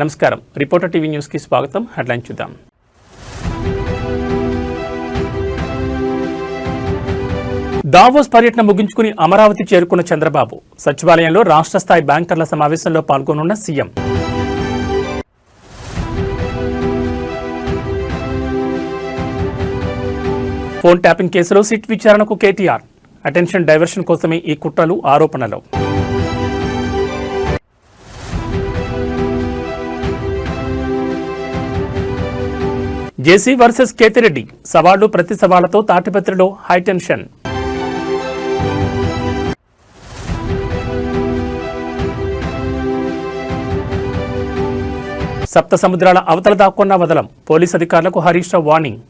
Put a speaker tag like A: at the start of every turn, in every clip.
A: నమస్కారం. Reporter TV news కి స్వాగతం. హెడ్లైన్ చూద్దాం. దావోస్ పర్యటన ముగించుకుని అమరావతి చేరుకున్న చంద్రబాబు సచివాలయంలో రాష్ట్ర స్థాయి బ్యాంకర్ల సమావేశంలో పాల్గొనున్న సీఎం. ఫోన్ ట్యాపింగ్ కేసులో సిట్ విచారణకు కేటీఆర్. అటెన్షన్ డైవర్షన్ కోసమే ఈ కుట్రలు, ఆరోపణలు. జేసీ వర్సెస్ కేతిరెడ్డి సవాళ్లు ప్రతి సవాళ్లతో తాటిపత్రిలో హైటెన్షన్. సప్త సముద్రాల అవతల దాక్కున్న వదలం పోలీస్ అధికారులకు Harish Rao warning.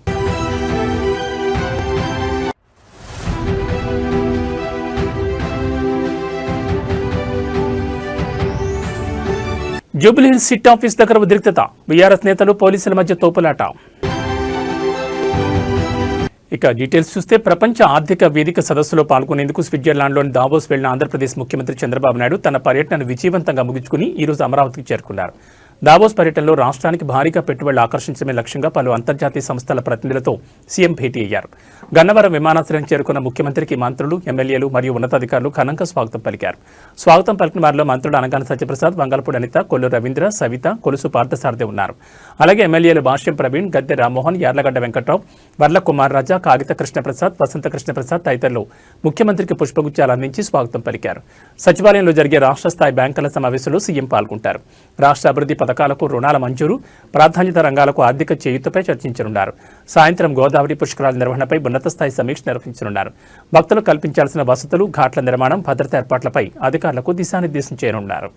A: Jubilee Hills SIT office దగ్గర ఉద్రిక్తత, బీఆర్ఎస్ నేతలు పోలీసుల మధ్య తోపులాట. ఇక డీటెయిల్స్ చూస్తే ప్రపంచ ఆర్థిక వేదిక సదస్సులో పాల్గొనేందుకు స్విట్జర్లాండ్లోని దావోస్ వెళ్లిన ఆంధ్రప్రదేశ్ ముఖ్యమంత్రి చంద్రబాబు నాయుడు తన పర్యటనను విజయవంతంగా ముగించుకుని ఈరోజు అమరావతికి చేరుకున్నారు. దావోస్ పర్యటనలో రాష్ట్రానికి భారీగా పెట్టుబడులు ఆకర్షించడమే లక్ష్యంగా పలు అంతర్జాతీయ సంస్థల ప్రతినిధులతో సీఎం భేటీ అయ్యారు. గన్నవరం విమానాశ్రయం చేరుకున్న ముఖ్యమంత్రికి మంత్రులు, ఎమ్మెల్యేలు మరియు ఉన్నతాధికారులు ఘనంగా స్వాగతం పలికారు. స్వాగతం పలికిన వారిలో మంత్రులు అనగాన సత్యప్రసాద్, వంగలపూడి అనిత, కొల్లు రవీంద్ర, సవిత, కొలుసు పార్థసారథి ఉన్నారు. అలాగే ఎమ్మెల్యేలు భాష్యం ప్రవీణ్, గద్దె రామ్మోహన్, యార్లగడ్డ వెంకట్రావు, వర్ల కుమార్ రాజా, కాగిత కృష్ణప్రసాద్, వసంత కృష్ణప్రసాద్ తదితరులు ముఖ్యమంత్రికి పుష్పగుచ్చాలు అందించి స్వాగతం పలికారు. సచివాలయంలో జరిగే రాష్ట్ర స్థాయి బ్యాంకర్ల సమావేశంలో సీఎం పాల్గొంటారు. రాష్ట్ర అభివృద్ధి పథకాలకు రుణాల మంజూరు, ప్రాధాన్యత రంగాలకు ఆర్థిక చేయూతపై చర్చించనున్నారు. సాయంత్రం గోదావరి పుష్కరాల నిర్వహణపై ఉన్నత స్థాయి సమీక్ష నిర్వహించనున్నారు. భక్తులు కల్పించాల్సిన వసతులు, ఘాట్ల నిర్మాణం, భద్రతా ఏర్పాట్లపై అధికారులకు దిశానిర్దేశం చేయనున్నారు.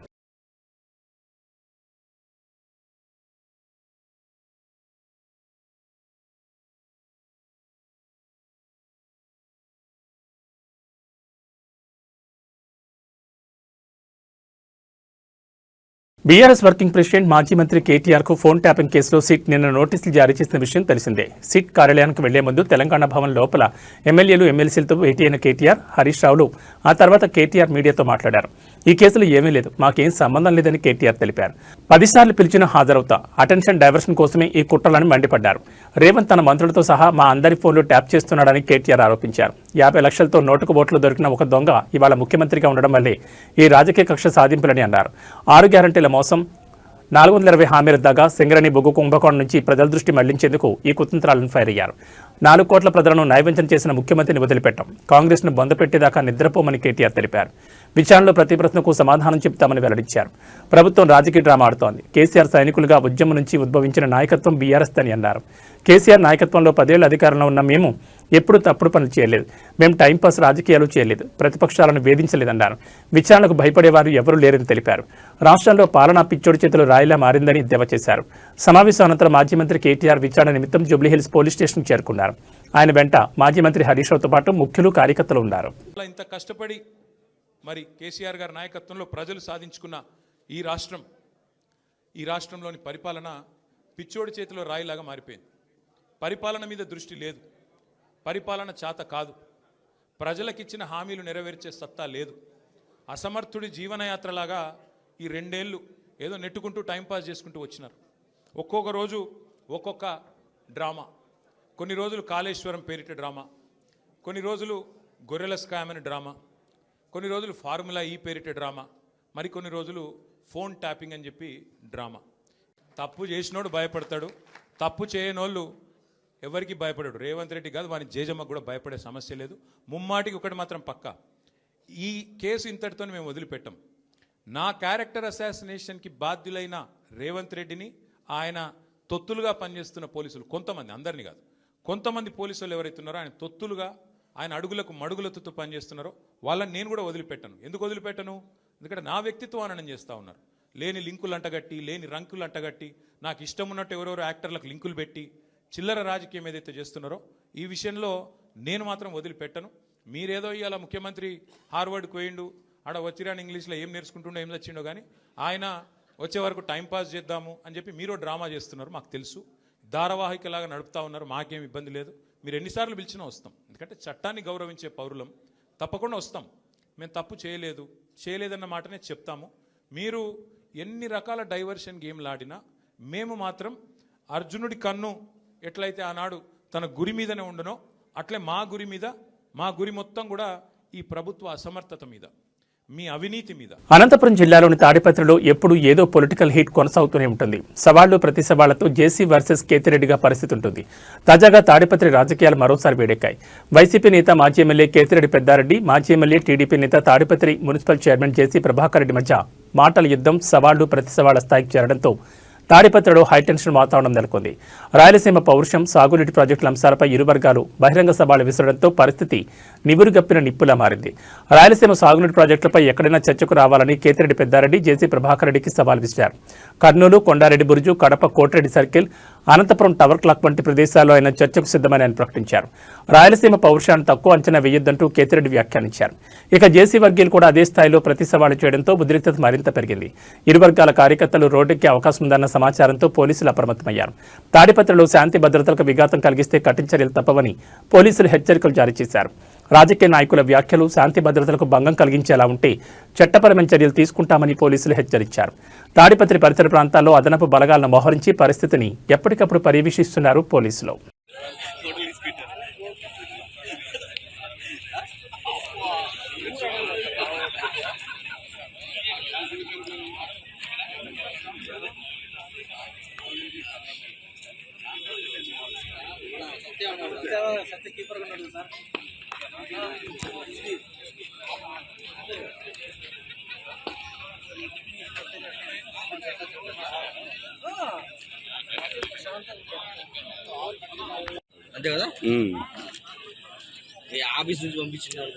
A: బీఆర్ఎస్ వర్కింగ్ ప్రెసిడెంట్ మాజీ మంత్రి కేటీఆర్ కు ఫోన్ ట్యాపింగ్ కేసులో సిట్ నిన్న నోటీసులు జారీ చేసిన విషయం తెలిసిందే. సిట్ కార్యాలయానికి వెళ్లే ముందు తెలంగాణ భవన్ లోపల ఎమ్మెల్యేలు, ఎమ్మెల్సీలతో భేటీ అయిన కేటీఆర్, హరీష్ రావులు ఆ తర్వాత కేటీఆర్ మీడియాతో మాట్లాడారు. ఈ కేసులో ఏమీ లేదు, మాకేం సంబంధం లేదని కేటీఆర్ తెలిపారు. 10 సార్లు పిలిచినా హాజరవుతా, అటెన్షన్ డైవర్షన్ కోసమే ఈ కుట్రలని మండిపడ్డారు. రేవంత్ తన మంత్రులతో సహా మా అందరి ఫోన్లు ట్యాప్ చేస్తున్నాడని కేటీఆర్ ఆరోపించారు. 50 లక్షలతో నోటుకు ఓట్లు దొరికిన ఒక దొంగ ఇవాళ ముఖ్యమంత్రిగా ఉండడం వల్లే ఈ రాజకీయ కక్ష సాధింపులని అన్నారు. 6 గ్యారంటీల మోసం, 420 హామీల దగ్గ, సింగరేణి బొగ్గు కుంభకోణం నుంచి ప్రజల దృష్టి మళ్లించేందుకు ఈ కుతంత్రాలను ఫైర్ అయ్యారు. 4 కోట్ల ప్రజలను నైవేద్యం చేసిన ముఖ్యమంత్రిని వదిలిపెట్టాం, కాంగ్రెస్ను బొందపెట్టేదాకా నిద్రపోమని కేటీఆర్ తెలిపారు. విచారణలో ప్రతి ప్రశ్నకు సమాధానం చెప్తామని వెల్లడించారు. ప్రభుత్వం రాజకీయ డ్రామా ఆడుతోంది. కేసీఆర్ సైనికులుగా ఉద్యమం నుంచి ఉద్భవించిన నాయకత్వం బీఆర్ఎస్ అని అన్నారు. కేసీఆర్ నాయకత్వంలో 10 ఏళ్ల అధికారంలో ఉన్న మేము ఎప్పుడు తప్పుడు పనులు చేయలేదు, మేము టైంపాస్ రాజకీయాలు చేయలేదు, ప్రతిపక్షాలను వేధించలేదన్నారు. విచారణకు భయపడేవారు ఎవరూ లేరని తెలిపారు. రాష్ట్రంలో పాలనా పిచ్చోడి చేతులు రాయిలా మారిందని ఎద్దేవా చేశారు. సమావేశం అనంతరం మాజీ మంత్రి కేటీఆర్ విచారణ నిమిత్తం జూబ్లీహిల్స్ పోలీస్ స్టేషన్కు చేరుకున్నారు. ఆయన వెంట మాజీ మంత్రి హరీష్ రావుతో పాటు ముఖ్యులు, కార్యకర్తలు ఉన్నారు.
B: ఇంత కష్టపడి మరి కేసీఆర్ గారి నాయకత్వంలో ప్రజలు సాధించుకున్న ఈ రాష్ట్రంలోని పరిపాలన పిచ్చోడి చేతిలో రాయిలాగా మారిపోయింది. పరిపాలన మీద దృష్టి లేదు, పరిపాలన చేత కాదు, ప్రజలకిచ్చిన హామీలు నెరవేర్చే సత్తా లేదు. అసమర్థుడి జీవనయాత్రలాగా ఈ 2 ఏళ్ళు ఏదో నెట్టుకుంటూ టైంపాస్ చేసుకుంటూ వచ్చినారు. ఒక్కొక్క రోజు ఒక్కొక్క డ్రామా. కొన్ని రోజులు కాళేశ్వరం పేరిట డ్రామా, కొన్ని రోజులు గొర్రెల స్కామ్ అని డ్రామా, కొన్ని రోజులు ఫార్ములా ఈ పేరిట డ్రామా, మరికొన్ని రోజులు ఫోన్ ట్యాపింగ్ అని చెప్పి డ్రామా. తప్పు చేసినోడు భయపడతాడు, తప్పు చేయనోళ్ళు ఎవరికి భయపడాడు. రేవంత్ రెడ్డి కాదు, వాని జేజమ్మకు కూడా భయపడే సమస్య లేదు. ముమ్మాటికి ఒకటి మాత్రం పక్కా, ఈ కేసు ఇంతటితో మేము వదిలిపెట్టాం. నా క్యారెక్టర్ అసాసినేషన్కి బాధ్యులైన రేవంత్ రెడ్డిని, ఆయన తొత్తులుగా పనిచేస్తున్న పోలీసులు కొంతమంది, అందరినీ కాదు, కొంతమంది పోలీసులు ఎవరైతే ఉన్నారో ఆయన తొత్తులుగా, ఆయన అడుగులకు మడుగులతో పనిచేస్తున్నారో వాళ్ళని నేను కూడా వదిలిపెట్టాను. ఎందుకు వదిలిపెట్టను? ఎందుకంటే నా వ్యక్తిత్వం హననం చేస్తూ ఉన్నారు. లేని లింకులు అంటగట్టి, లేని రంకులు అంటగట్టి, నాకు ఇష్టం ఉన్నట్టు ఎవరెవరో యాక్టర్లకు లింకులు పెట్టి చిల్లర రాజకీయం ఏదైతే చేస్తున్నారో ఈ విషయంలో నేను మాత్రం వదిలిపెట్టను. మీరేదో ఇవాళ ముఖ్యమంత్రి హార్వర్డ్కి పోయిండు, ఆడ వచ్చిరాని ఇంగ్లీష్లో ఏం నేర్చుకుంటుండో ఏం తెచ్చిండో కానీ ఆయన వచ్చే వరకు టైంపాస్ చేద్దాము అని చెప్పి మీరు డ్రామా చేస్తున్నారు. మాకు తెలుసు, ధారావాహికలాగా నడుపుతా ఉన్నారు. మాకేం ఇబ్బంది లేదు, మీరు ఎన్నిసార్లు పిలిచినా వస్తాం. ఎందుకంటే చట్టాన్ని గౌరవించే పౌరులం, తప్పకుండా వస్తాం. మేము తప్పు చేయలేదన్న మాటనే చెప్తాము. మీరు ఎన్ని రకాల డైవర్షన్ గేమ్లు ఆడినా మేము మాత్రం అర్జునుడి కన్ను ఎట్లయితే ఆనాడు తన గురి మీదనే ఉండనో అట్లే మా గురి మొత్తం కూడా ఈ ప్రభుత్వ అసమర్థత మీద, మీ అవినీతి మీద.
A: అనంతపురం జిల్లాలోని తాడిపత్రిలో ఎప్పుడు ఏదో పొలిటికల్ హీట్ కొనసాగుతూనే ఉంటుంది. సవాళ్లు ప్రతి సవాళ్లతో జేసీ వర్సెస్ కేతిరెడ్డిగా పరిస్థితి ఉంటుంది. తాజాగా తాడిపత్రి రాజకీయాలు మరోసారి వేడెక్కాయి. వైసీపీ నేత మాజీ ఎమ్మెల్యే కేతిరెడ్డి పెద్దారెడ్డి, మాజీ ఎమ్మెల్యే టీడీపీ నేత తాడిపత్రి మున్సిపల్ చైర్మన్ జేసీ ప్రభాకర్ రెడ్డి మధ్య మాటల యుద్ధం, సవాళ్లు ప్రతి సవాళ్ల స్థాయికి చేరడంతో తాడిపత్రిలో హైటెన్షన్ వాతావరణం నెలకొంది. రాయలసీమ పౌరుషం, సాగునీటి ప్రాజెక్టుల అంశాలపై ఇరు వర్గాలు బహిరంగ సవాళ్లు విసరడంతో పరిస్థితి నివురుగప్పిన నిప్పులా మారింది. రాయలసీమ సాగునీటి ప్రాజెక్టులపై ఎక్కడైనా చర్చకు రావాలని కేతిరెడ్డి పెద్దారెడ్డి జేసీ ప్రభాకర్ రెడ్డికి సవాల్ విసిరారు. Kurnool, Kondareddy Buruju, Kadapa, Kotireddy circle, Anantapuram tower clock వంటి ప్రదేశాల్లో ఆయన చర్చకు సిద్ధమని ఆయన ప్రకటించారు. రాయలసీమ పౌరుషాన్ని తక్కువ అంచనా వేయొద్దంటూ కేతిరెడ్డి వ్యాఖ్యానించారు. ఇక జేసీ వర్గీయులు కూడా అదే స్థాయిలో ప్రతి సవాలు చేయడంతో ఉద్రిక్తత మరింత పెరిగింది. ఇరు వర్గాల కార్యకర్తలు రోడ్డెక్కే అవకాశం ఉందన్న సమాచారంతో పోలీసులు అప్రమత్తమయ్యారు. తాడిపత్రిలో శాంతి భద్రతలకు విఘాతం కలిగిస్తే కఠిన చర్యలు తప్పవని పోలీసులు హెచ్చరికలు జారీ చేశారు. రాజకీయ నాయకుల వ్యాఖ్యలు శాంతి భద్రతలకు భంగం కలిగించేలా ఉంటే చట్టపరమైన చర్యలు తీసుకుంటామని పోలీసులు హెచ్చరించారు. తాడిపత్రి పరిసర ప్రాంతాల్లో అదనపు బలగాలను మోహరించి పరిస్థితిని ఎప్పటికప్పుడు పర్యవేక్షిస్తున్నారు పోలీసులు.
C: అంతే కదా, ఆఫీస్ నుంచి పంపించినారు.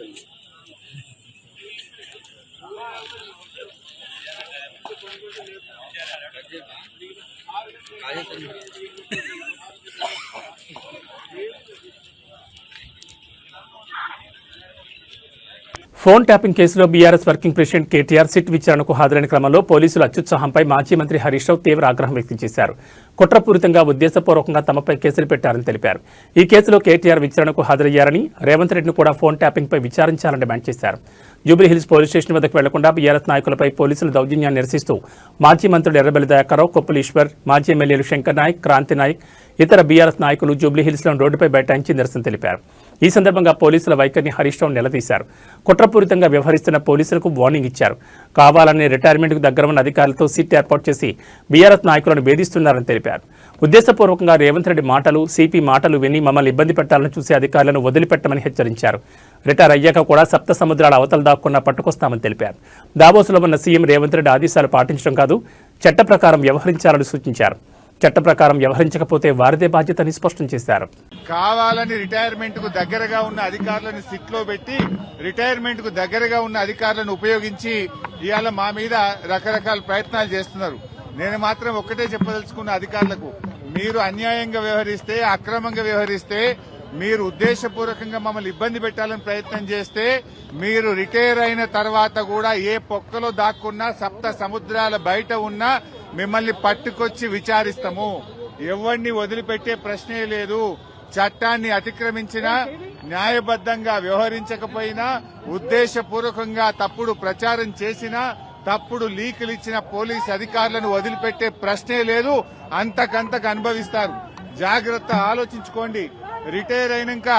A: ఫోన్ ట్యాపింగ్ కేసులో BRS working president KTR SIT విచారణకు హాజరైన క్రమంలో పోలీసుల అత్యుత్సాహంపై మాజీ మంత్రి హరీష్ రావు తీవ్ర ఆగ్రహం వ్యక్తం చేశారు. కుట్రపూరితంగా, ఉద్దేశపూర్వకంగా తమపై కేసులు పెట్టారని తెలిపారు. ఈ కేసులో కేటీఆర్ విచారణకు హాజరయ్యారని, రేవంత్ రెడ్డిని కూడా ఫోన్ ట్యాపింగ్పై విచారించాలని డిమాండ్ చేశారు. జూబ్లీహిల్స్ పోలీస్ స్టేషన్ వద్దకు వెళ్లకుండా బీఆర్ఎస్ నాయకులపై పోలీసుల దౌర్జన్యాన్ని నిరసిస్తూ మాజీ మంత్రులు ఎర్రబెల్లి దయాకర్రావు, కొప్పుల ఈశ్వర్, మాజీ ఎమ్మెల్యేలు శంకర్ నాయక్, క్రాంతి నాయక్, ఇతర బీఆర్ఎస్ నాయకులు జూబ్లీహిల్స్లో రోడ్డుపై బైఠాయించి నిరసన తెలిపారు. ఈ సందర్భంగా పోలీసుల వైఖరిని హరీష్ రావు నిలదీశారు. కుట్రపూరితంగా వ్యవహరిస్తున్న పోలీసులకు వార్నింగ్ ఇచ్చారు. కావాలని రిటైర్మెంట్కు దగ్గర ఉన్న అధికారులతో సిట్ ఏర్పాటు చేసి బీఆర్ఎస్ నాయకులను వేధిస్తున్నారని తెలిపారు. ఉద్దేశపూర్వకంగా రేవంత్ రెడ్డి మాటలు, సిపి మాటలు విని మమ్మల్ని ఇబ్బంది పెట్టాలని చూసే అధికారులను వదిలిపెట్టమని హెచ్చరించారు. రిటైర్ అయ్యాక కూడా సప్త సముద్రాల అవతల దాక్కున్నా పట్టుకొస్తామని తెలిపారు. దావోసులో ఉన్న సీఎం రేవంత్ రెడ్డి ఆదేశాలు పాటించడం కాదు, చట్ట ప్రకారం వ్యవహరించాలని సూచించారు. చట్ట ప్రకారం వ్యవహరించకపోతే వారిదే బాధ్యతని స్పష్టం చేశారు.
D: కావాలని రిటైర్మెంట్ కు దగ్గరగా ఉన్న అధికారులను సిట్లో పెట్టి రిటైర్మెంట్ కు దగ్గరగా ఉన్న అధికారులను ఉపయోగించి ఇవాళ మా మీద రకరకాల ప్రయత్నాలు చేస్తున్నారు. నేను మాత్రం ఒక్కటే చెప్పదలుచుకున్న అధికారులకు, మీరు అన్యాయంగా వ్యవహరిస్తే, అక్రమంగా వ్యవహరిస్తే, మీరు ఉద్దేశపూర్వకంగా మమ్మల్ని ఇబ్బంది పెట్టాలని ప్రయత్నం చేస్తే, మీరు రిటైర్ అయిన తర్వాత కూడా ఏ పొక్కలో దాక్కున్నా, సప్త సముద్రాల బయట ఉన్నా మిమ్మల్ని పట్టుకొచ్చి విచారిస్తాము. ఎవరిని వదిలిపెట్టే ప్రశ్నే లేదు. చట్టాన్ని అతిక్రమించినా, న్యాయబద్దంగా వ్యవహరించకపోయినా, ఉద్దేశపూర్వకంగా తప్పుడు ప్రచారం చేసినా, తప్పుడు లీకులు ఇచ్చిన పోలీస్ అధికారులను వదిలిపెట్టే ప్రశ్నే లేదు. అంతకంతకు అనుభవిస్తారు. జాగ్రత్త, ఆలోచించుకోండి. రిటైర్ అయినాక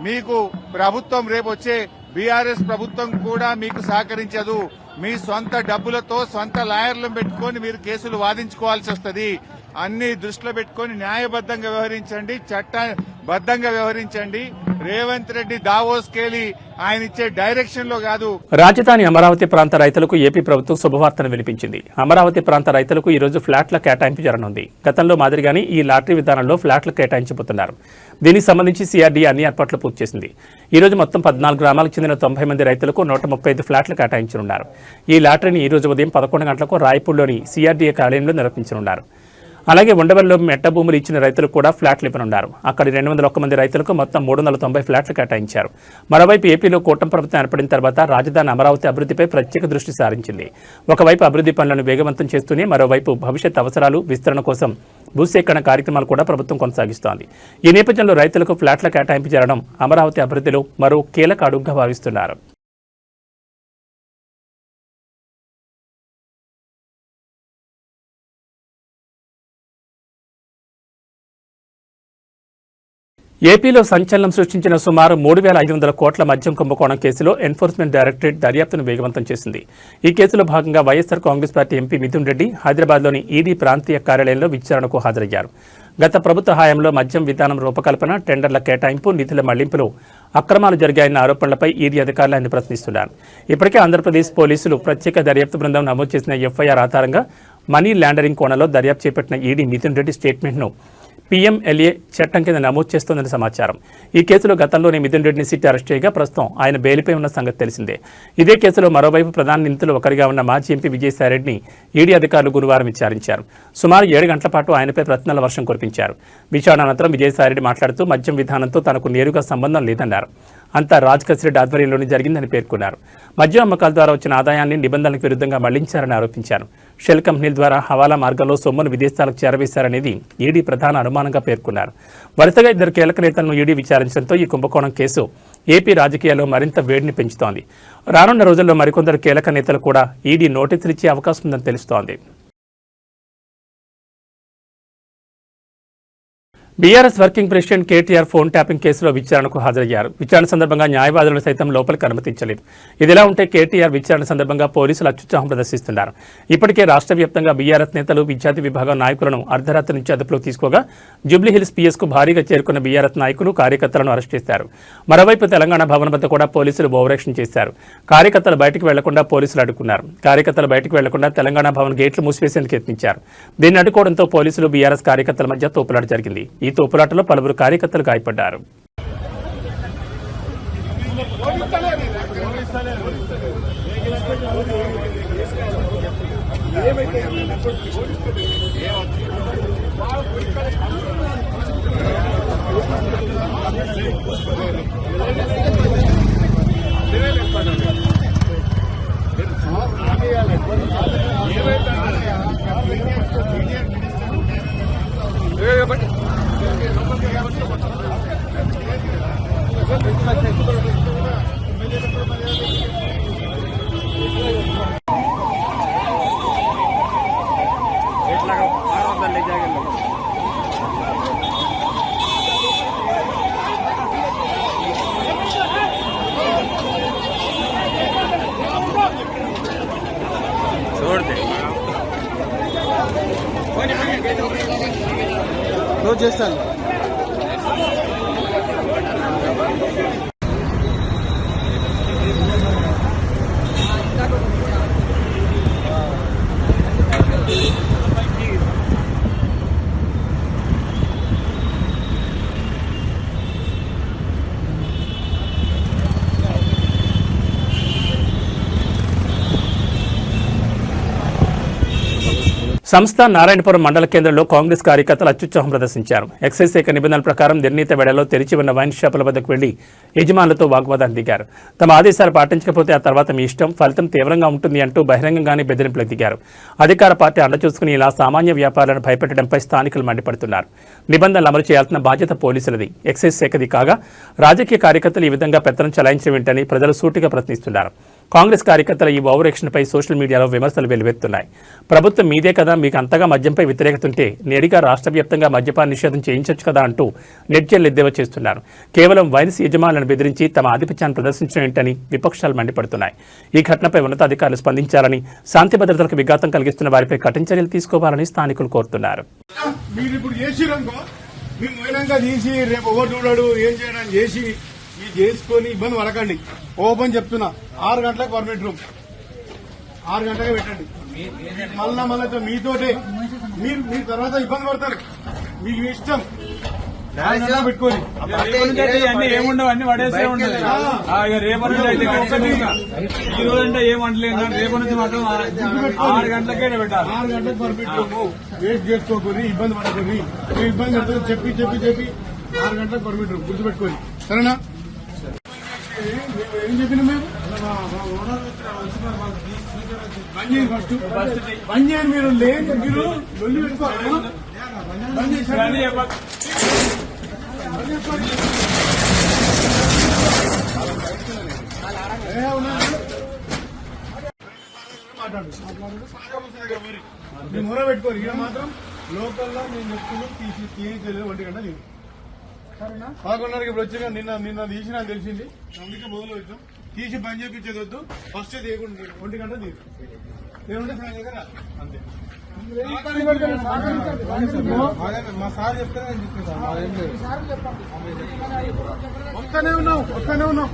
D: మీకు ప్రభుత్వం, రేపు వచ్చే బీఆర్ఎస్ ప్రభుత్వం కూడా మీకు సహకరించదు. మీ సొంత డబ్బులతో సొంత లాయర్లను పెట్టుకొని మీరు కేసులు వాదించుకోవాల్సి వస్తుంది. అన్ని దృష్టిలో పెట్టుకొని న్యాయబద్దంగా వ్యవహరించండి, చట్టబద్దంగా వ్యవహరించండి. రేవంత్ రెడ్డి దావోస్కెళ్లి ఆయన ఇచ్చే డైరెక్షన్ లో కాదు.
A: రాజధాని అమరావతి ప్రాంత రైతులకు ఏపీ ప్రభుత్వం శుభవార్తను వినిపించింది. అమరావతి ప్రాంత రైతులకు ఈ రోజు ఫ్లాట్ల కేటాయింపు జరగనుంది. గతంలో మాదిరిగానే ఈ లాటరీ విధానంలో ఫ్లాట్లు కేటాయించబోతున్నారు. దీనికి సంబంధించి సిఆర్డీ అన్ని ఏర్పాట్లు పూర్తి చేసింది. ఈ రోజు మొత్తం 14 గ్రామాలకు చెందిన 90 మంది రైతులకు 135 ఫ్లాట్లు కేటాయించనున్నారు. ఈ లాటరీని ఈ రోజు ఉదయం 11 గంటలకు రాయపూర్లోని సిఆర్డీఏ కార్యాలయంలో నిర్వహించనున్నారు. అలాగే ఉండవల్లిలో మెట్ట భూములు ఇచ్చిన రైతులకు కూడా ఫ్లాట్లు ఇవ్వనున్నారు. అక్కడి 201 మంది రైతులకు మొత్తం 390 ఫ్లాట్లు కేటాయించారు. మరోవైపు ఏపీలో కూటమి ప్రభుత్వం ఏర్పడిన తర్వాత రాజధాని అమరావతి అభివృద్ధిపై ప్రత్యేక దృష్టి సారించింది. ఒకవైపు అభివృద్ధి పనులను వేగవంతం చేస్తూనే మరోవైపు భవిష్యత్ అవసరాలు, విస్తరణ కోసం భూసేకరణ కార్యక్రమాలు కూడా ప్రభుత్వం కొనసాగిస్తోంది. ఈ నేపథ్యంలో రైతులకు ఫ్లాట్ల కేటాయింపు జరగడం అమరావతి అభివృద్ధిలో మరో కీలక అడుగుగా భావిస్తున్నారు. ఏపీలో సంచలనం సృష్టించిన సుమారు 3,500 కోట్ల మద్యం కుంభకోణం కేసులో ఎన్ఫోర్స్మెంట్ డైరెక్టరేట్ దర్యాప్తును వేగవంతం చేసింది. ఈ కేసులో భాగంగా వైఎస్సార్ కాంగ్రెస్ పార్టీ ఎంపీ మిథున్ రెడ్డి హైదరాబాద్లోని ఈడీ ప్రాంతీయ కార్యాలయంలో విచారణకు హాజరయ్యారు. గత ప్రభుత్వ హయాంలో మద్యం విధానం రూపకల్పన, టెండర్ల కేటాయింపు, నిధుల మళ్లింపులో అక్రమాలు జరిగాయన్న ఆరోపణలపై ఈడీ అధికారులు ఆయన ప్రశ్నిస్తున్నారు. ఇప్పటికే ఆంధ్రప్రదేశ్ పోలీసులు ప్రత్యేక దర్యాప్తు బృందం నమోదు చేసిన ఎఫ్ఐఆర్ ఆధారంగా మనీ లాండరింగ్ కోణంలో దర్యాప్తు చేపట్టిన ఈడీ మిథున్ రెడ్డి స్టేట్మెంట్ను పీఎంఎల్ఏ చట్టం కింద నమోదు చేస్తోందని సమాచారం. ఈ కేసులో గతంలోనే మిథున్ రెడ్డిని సిట్ అరెస్ట్ చేయగా ప్రస్తుతం ఆయన బెయిల్పై ఉన్న సంగతి తెలిసిందే. ఇదే కేసులో మరోవైపు ప్రధాన నిందితులు ఒకరిగా ఉన్న మాజీ ఎంపీ విజయసాయిరెడ్డిని ఈడీ అధికారులు గురువారం విచారించారు. సుమారు 7 గంటల పాటు ఆయనపై ప్రశ్నల వర్షం కురిపించారు. విచారణ అనంతరం విజయసాయిరెడ్డి మాట్లాడుతూ మద్యం విధానంతో తనకు నేరుగా సంబంధం లేదన్నారు. అంతా రాజ్ కసిరెడ్డి ఆధ్వర్యంలోనే జరిగిందని పేర్కొన్నారు. మద్యం అమ్మకాల ద్వారా వచ్చిన ఆదాయాన్ని నిబంధనలకు విరుద్ధంగా మళ్లించారని ఆరోపించారు. షెల్ కంపెనీల ద్వారా హవాలా మార్గంలో సొమ్మును విదేశాలకు చేరవేశారనేది ఈడీ ప్రధాన అనుమానంగా పేర్కొన్నారు. వరుసగా 2 కీలక నేతలను ఈడీ విచారించడంతో ఈ కుంభకోణం కేసు ఏపీ రాజకీయాల్లో మరింత వేడిని పెంచుతోంది. రానున్న రోజుల్లో మరికొందరు కీలక నేతలు కూడా ఈడీ నోటీసులు ఇచ్చే అవకాశం ఉందని తెలుస్తోంది. BRS working president KTR phone tapping కేసులో విచారణకు హాజరయ్యారు. విచారణ సందర్భంగా న్యాయవాదులను సైతం లోపలికి అనుమతించలేదు. ఇదిలా ఉంటే కేటీఆర్ విచారణ సందర్భంగా పోలీసులు అత్యుత్సాహం ప్రదర్శిస్తున్నారు. ఇప్పటికే రాష్ట్ర వ్యాప్తంగా బీఆర్ఎస్ నేతలు, విద్యార్థి విభాగం నాయకులను అర్ధరాత్రి నుంచి అదుపులోకి తీసుకోగా జూబ్లీహిల్స్ పీఎస్కు భారీగా చేరుకున్న బీఆర్ఎస్ నాయకులు, కార్యకర్తలను అరెస్ట్ చేశారు. మరోవైపు తెలంగాణ భవన్ వద్ద కూడా పోలీసులు ఓవరాక్షన్ చేశారు. కార్యకర్తలు బయటకు వెళ్లకుండా పోలీసులు అడ్డుకున్నారు. కార్యకర్తలు బయటకు వెళ్లకుండా తెలంగాణ భవన్ గేట్లు మూసివేసేందుకు యత్నించారు. దీన్ని అడ్డుకోవడంతో పోలీసులు, బీఆర్ఎస్ కార్యకర్తల మధ్య తోపులాట జరిగింది. ఈ తోపులాటలో పలువురు కార్యకర్తలు గాయపడ్డారు.
E: క్లోజ్ చేస్తాను.
A: సంస్థ నారాయణపురం మండల కేంద్రంలో కాంగ్రెస్ కార్యకర్తలు అత్యుత్సాహం ప్రదర్శించారు. ఎక్సైజ్ శాఖ నిబంధనల ప్రకారం నిర్ణీత వేళలో తెరిచి ఉన్న వైన్ షాపుల వద్దకు వెళ్లి యజమానులతో వాగ్వాదాన్ని దిగారు. తమ ఆదేశాలు పాటించకపోతే ఆ తర్వాత మీ ఇష్టం, ఫలితం తీవ్రంగా ఉంటుంది అంటూ బహిరంగంగానే బెదిరింపులకు దిగారు. అధికార పార్టీ అండ చూసుకుని ఇలా సామాన్య వ్యాపారాలను భయపెట్టడంపై స్థానికులు మండిపడుతున్నారు. నిబంధనలు అమలు చేయాల్సిన బాధ్యత పోలీసులది, ఎక్సైజ్ శాఖది కాగా రాజకీయ కార్యకర్తలు ఈ విధంగా పెత్తనం చెలాయించడం ఏంటని ప్రజలు సూటిగా ప్రశ్నిస్తున్నారు. కాంగ్రెస్ కార్యకర్తల ఈ ఓవరాక్షన్పై సోషల్ మీడియాలో విమర్శలు వెల్లువెత్తున్నాయి. ప్రభుత్వం మీదే కదా, మీకు అంతగా మద్యంపై వ్యతిరేకత ఉంటే నేరుగా రాష్ట్ర వ్యాప్తంగా మద్యపాన నిషేధం చేయించవచ్చు కదా అంటూ నెటిజన్లు ఎద్దేవా చేస్తున్నారు. కేవలం వైన్స్ యజమానులను బెదిరించి తమ ఆధిపత్యాన్ని ప్రదర్శించడం ఏంటని విపక్షాలు మండిపడుతున్నాయి. ఈ ఘటనపై ఉన్నతాధికారులు స్పందించాలని, శాంతి భద్రతలకు విఘాతం కలిగిస్తున్న వారిపై కఠిన చర్యలు తీసుకోవాలని స్థానికులు కోరుతున్నారు.
E: చేసుకొని ఇబ్బంది పడకండి. ఓపెన్ చెప్తున్నా, 6 గంటలకు పర్మిట్ రూమ్, 6 గంటలకే పెట్టండి. మళ్ళా మీతోటే మీరు తర్వాత ఇబ్బంది పడతారు. మీకు ఇష్టం పెట్టుకోని
F: ఏముండవు, అన్ని పడేసే ఉండదు. రేపటి నుంచి అయితే ఈ రోజు అంటే ఏమంటలేదు, రేపటి నుంచి మాత్రం 6 గంటలకే పెట్టాలి.
E: 6 గంటలకు పర్మిట్ రూమ్, వెయిట్ చేసుకోకూరి, ఇబ్బంది పడకూరి. ఇబ్బంది పడుతుంది చెప్పి 6 గంటలకు పర్మిట్ రూమ్ గుర్తుపెట్టుకోండి, సరేనా? ఏం చెప్పిన మేము బంద్ చేయండి, ఫస్ట్ బంద్ చేయండి. మీరు లేదు, మీరు లొల్లి పెట్టుకోవాలి. బంద్ చేసి మొర పెట్టుకోరు. ఇక మాత్రం లోకల్లో నేను చెప్తున్నాను, తీసి 1 గంట లేదు. 11:30కి ఇప్పుడు వచ్చి నిన్న తీసి నాకు తెలిసింది, అందుకే మొదలు వచ్చాం. తీసి బంద్ చేపించేది వద్దు, ఫస్ట్ తీయకుండా 1 గంట తీరు ఏముంటే సార్ దగ్గర అంతే. మా సార్ చెప్తానే వస్తానే ఉన్నాం.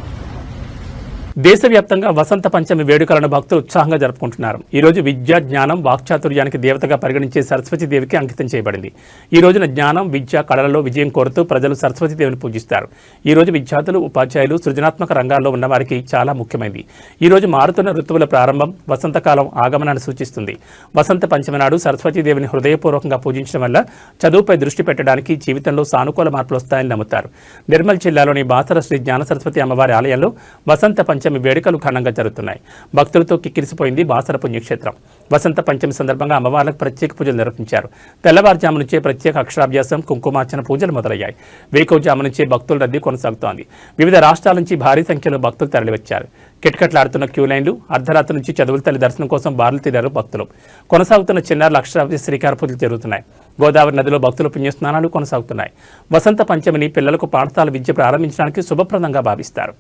A: దేశవ్యాప్తంగా వసంత పంచమి వేడుకలను భక్తులు ఉత్సాహంగా జరుపుకుంటున్నారు. ఈ రోజు విద్య, జ్ఞానం, వాక్చాతుర్యానికి దేవతగా పరిగణించే సరస్వతీదేవికి అంకితం చేయబడింది. ఈ రోజున జ్ఞానం, విద్య, కళలలో విజయం కోరుతూ ప్రజలు సరస్వతీదేవిని పూజిస్తారు. ఈ రోజు విద్యార్థులు, ఉపాధ్యాయులు సృజనాత్మక రంగాల్లో ఉన్నవారికి చాలా ముఖ్యమైనది. ఈ రోజు మారుతున్న ఋతువుల ప్రారంభం, వసంతకాలం ఆగమనాన్ని సూచిస్తుంది. వసంత పంచమి నాడు సరస్వతీదేవిని హృదయపూర్వకంగా పూజించడం వల్ల చదువుపై దృష్టి పెట్టడానికి, జీవితంలో సానుకూల మార్పులు వస్తాయని నమ్ముతారు. నిర్మల్ జిల్లాలోని బాసర శ్రీ జ్ఞాన సరస్వతి అమ్మవారి ఆలయంలో వసంత పంచమి వేడుకలు ఘనంగా జరుగుతున్నాయి. భక్తులతో కిక్కిరిసిపోయింది బాసర పుణ్యక్షేత్రం. వసంత పంచమి సందర్భంగా అమ్మవార్లకు ప్రత్యేక పూజలు నిర్వహించారు. తెల్లవారుజాము నుంచే ప్రత్యేక అక్షరాభ్యాసం, కుంకుమార్చన పూజలు మొదలయ్యాయి. వేకువజాము నుంచే భక్తుల రద్దీ కొనసాగుతోంది. వివిధ రాష్ట్రాల నుంచి భారీ సంఖ్యలో భక్తులు తరలివచ్చారు. కిటకిటలాడుతున్న క్యూ లైన్లు, అర్ధరాత్రి నుంచి చదువుల తల్లి దర్శనం కోసం బారులు తీరారు భక్తులు. కొనసాగుతున్న చిన్నారుల అక్షరాభ్యాస శ్రీకార పూజలు జరుగుతున్నాయి. గోదావరి నదిలో భక్తుల పుణ్యస్నానాలు కొనసాగుతున్నాయి. వసంత పంచమిని పిల్లలకు పాఠశాల విద్య ప్రారంభించడానికి శుభప్రదంగా భావిస్తారు.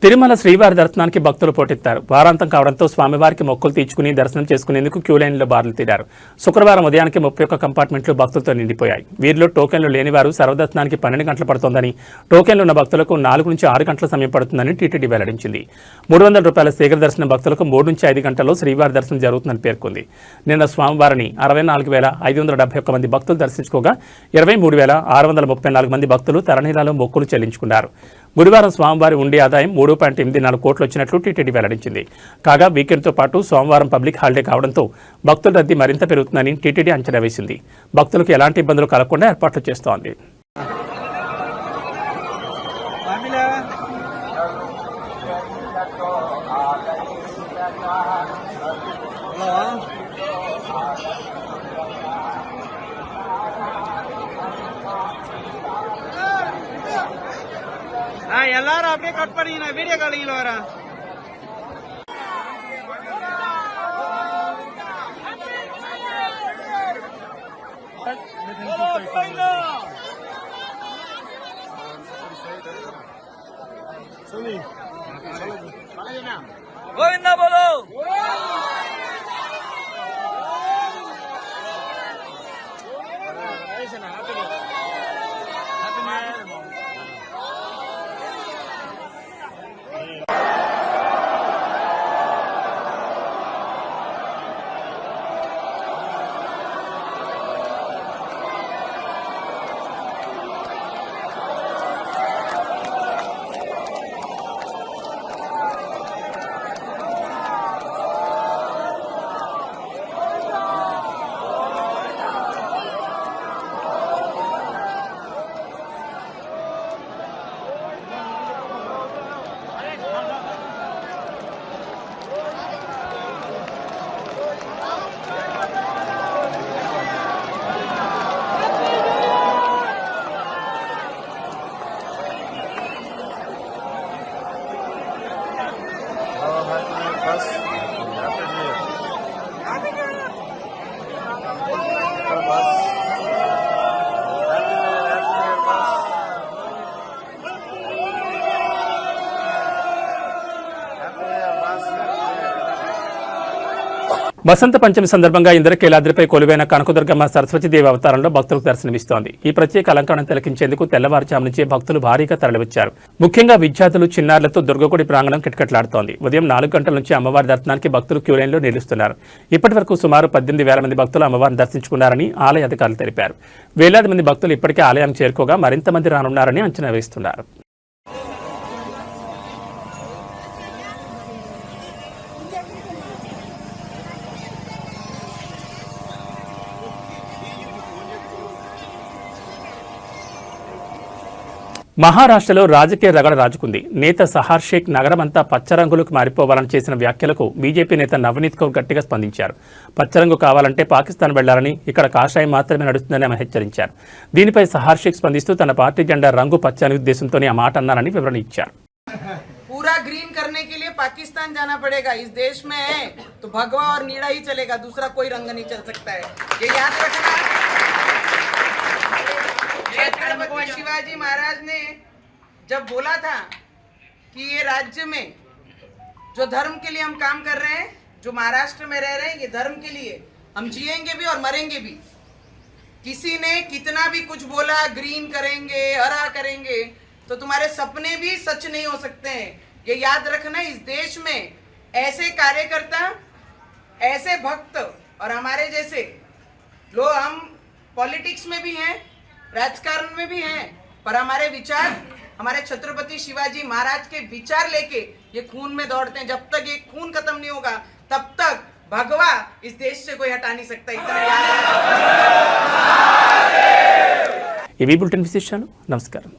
A: తిరుమల శ్రీవారి దర్శనానికి భక్తులు పోటెత్తారు. వారాంతం కావడంతో స్వామివారికి మొక్కులు తీర్చుకుని దర్శనం చేసుకునేందుకు క్యూ లైన్లో బారులు తీరారు. శుక్రవారం ఉదయానికి 31 కంపార్ట్మెంట్లు భక్తులతో నిండిపోయాయి. వీరిలో టోకెన్లు లేనివారు సర్వదర్శనానికి 12 గంటలు పడుతోందని, టోకెన్లు ఉన్న భక్తులకు 4 నుంచి 6 గంటల సమయం పడుతుందని టీటీడీ వెల్లడించింది. 300 రూపాయల శీఘ్ర దర్శనం భక్తులకు 3 నుంచి 5 గంటల్లో శ్రీవారి దర్శనం జరుగుతుందని పేర్కొంది. నిన్న స్వామివారిని 64,571 మంది భక్తులు దర్శించుకోగా 23,634 మంది భక్తులు తరణీలాలో మొక్కులు చెల్లించుకున్నారు. గురువారం స్వామివారి ఉండే ఆదాయం 3.84 కోట్లు వచ్చినట్లు టీటీడీ వెల్లడించింది. కాగా వీకెండ్తో పాటు సోమవారం పబ్లిక్ హాలిడే కావడంతో భక్తుల రద్దీ మరింత పెరుగుతుందని టీటీడీ అంచనా వేసింది. భక్తులకు ఎలాంటి ఇబ్బందులు కలగకుండా ఏర్పాట్లు చేస్తోంది.
G: எல்லாரும் அப்படியே கட் பண்ணி நான் வீடியோ காலிங்ல வரேன். கோவிந்தா போலோ.
A: వసంత పంచమి సందర్భంగా ఇంద్రకీలాద్రిపై కొలువైన కనకదుర్గమ్మ సరస్వతీదేవి అవతారంలో భక్తులకు దర్శనమిస్తోంది. ఈ ప్రత్యేక అలంకరణ తిలకించేందుకు తెల్లవారుజాము నుంచే భక్తులు భారీగా తరలివచ్చారు. ముఖ్యంగా విద్యార్థులు, చిన్నారులతో దుర్గగుడి ప్రాంగణం కిటకిటలాడుతోంది. ఉదయం 4 గంటల నుంచి అమ్మవారి దర్శనానికి భక్తులు క్యూలైన్లో నిలుస్తున్నారు. ఇప్పటి వరకు సుమారు 18,000 మంది భక్తులు అమ్మవారిని దర్శించుకున్నారని ఆలయ అధికారులు తెలిపారు. వేలాది మంది భక్తులు ఇప్పటికే ఆలయానికి చేరుకోగా మరింత మంది రానున్నారని అంచనా వేస్తున్నారు. మహారాష్ట్రలో రాజకీయ రగడ రాజుకుంది. నేత సహార్ షేక్ నగరమంతా పచ్చరంగులకు మారిపోవాలని చేసిన వ్యాఖ్యలకు బీజేపీ నేత నవనీత్ కౌర్ గట్టిగా స్పందించారు. పచ్చరంగు కావాలంటే పాకిస్తాన్ వెళ్లాలని, ఇక్కడ కాషాయం మాత్రమే నడుస్తుందని ఆమె హెచ్చరించారు. దీనిపై సహార్ షేక్ స్పందిస్తూ తన పార్టీ జెండా రంగు పచ్చ అనే ఉద్దేశంతోనే ఆ మాట అన్నారని వివరణ ఇచ్చారు.
G: पूरा ग्रीन करने के लिए पाकिस्तान जाना पड़ेगा. इस देश में है तो भगवा और नीला ही चलेगा, दूसरा कोई रंग नहीं चल सकता है. ये याद रखना. छत्रपति शिवाजी महाराज ने जब बोला था कि ये राज्य में जो धर्म के लिए हम काम कर रहे हैं, जो महाराष्ट्र में रह रहे हैं, ये धर्म के लिए हम जिएंगे भी और मरेंगे भी. किसी ने कितना भी कुछ बोला, ग्रीन करेंगे, हरा करेंगे, तो तुम्हारे सपने भी सच नहीं हो सकते हैं. ये याद रखना. इस देश में ऐसे कार्यकर्ता, ऐसे भक्त और हमारे जैसे लोग, हम पॉलिटिक्स में भी हैं, राजकारण में भी हैं, पर हमारे विचार, हमारे छत्रपति शिवाजी महाराज के विचार लेके ये खून में दौड़ते हैं. जब तक ये खून खत्म नहीं होगा तब तक भगवा इस देश से कोई हटा नहीं सकता. इतना याद रखना.
A: ఇవి బులెటిన్ విశేషాలు. నమస్కారం.